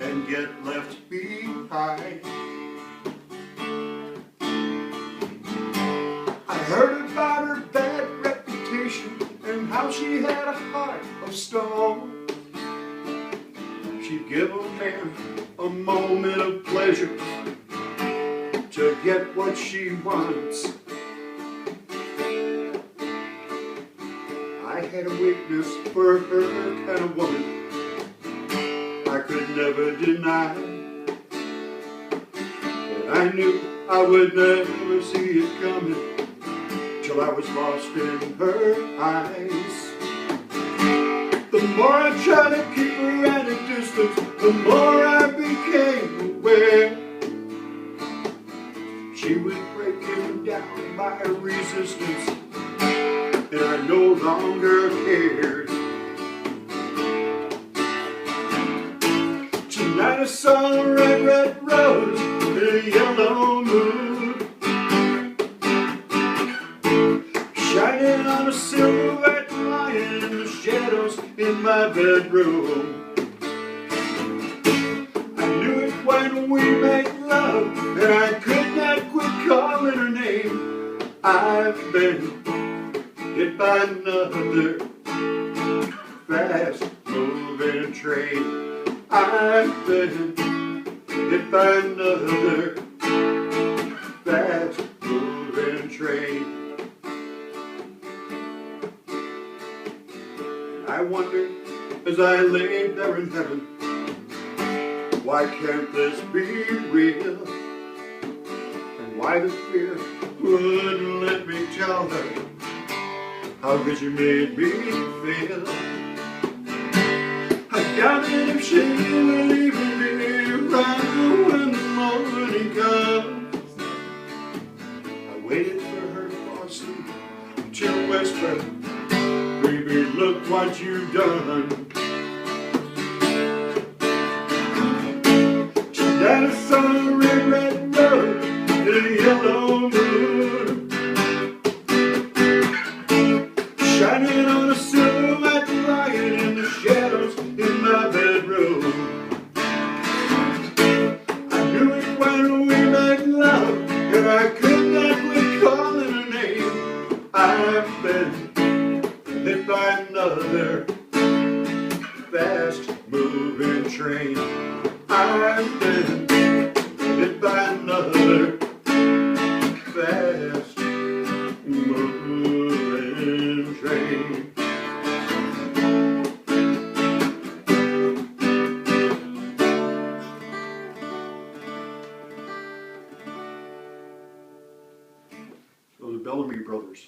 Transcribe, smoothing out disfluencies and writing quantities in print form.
and get left behind. I heard about her bad reputation and how she had a heart of stone. She'd give a man a moment of pleasure to get what she wants. I had a weakness for her kind of woman I could never deny, and I knew I would never see it coming till I was lost in her eyes. The more I tried to keep her at a distance, the more I became aware she was breaking down my resistance, and I no longer cared. Tonight I saw a red, red rose in a yellow moon, shining on a silhouette lying in the shadows in my bedroom. I knew it when we made love, and I could not quit calling her name. I've been hit by another fast-moving train. I've been hit by another fast-moving train. I wondered as I lay there in heaven, why can't this be real? And why the fear wouldn't let me tell her how good she made me feel. I doubted if she would even be around when the morning comes. I waited for her to fall asleep till whisper, baby, look what you've done. Tonight I saw a red, red rose in a yellow moon, shining on a silhouette lying in the shadows in my bedroom. I knew it when we made love, and I could not quit calling her name. I've been hit by another fast-moving train. I've been hit by another fast-moving train. So the Bellamy Brothers.